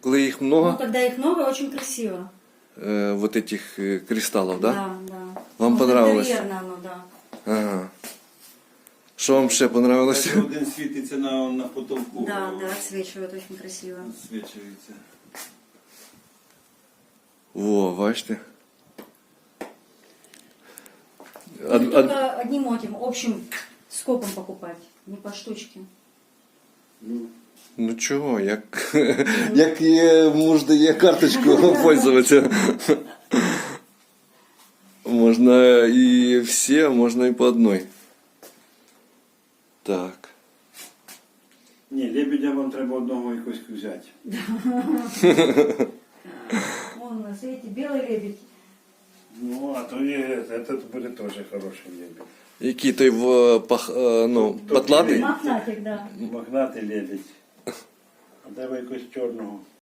Коли їх много, Ну, когда их много, очень красиво. вот этих кристаллов, да? Да, да. Вам Ну, понравилось? интерьерно оно, да. Ага. Що вам ще понравилось? Так, один світиться на потолку. Да, да, отсвечивает очень красиво. Свічується. Во, бачите? Только одним этим общим скопом покупать, не по штучке. Ну чого, як є, можна є карточку пользуватися. Можна і всі, а можна і по одной. Так. Ні, лебедя вам треба одного якось взяти. Вон у нас, видите, белый лебедь. Ну, а то є, этот буде теж хороший лебедь. Який той потлатий? Мохнатик, да. Магнатий лебедь. А треба якось чорного.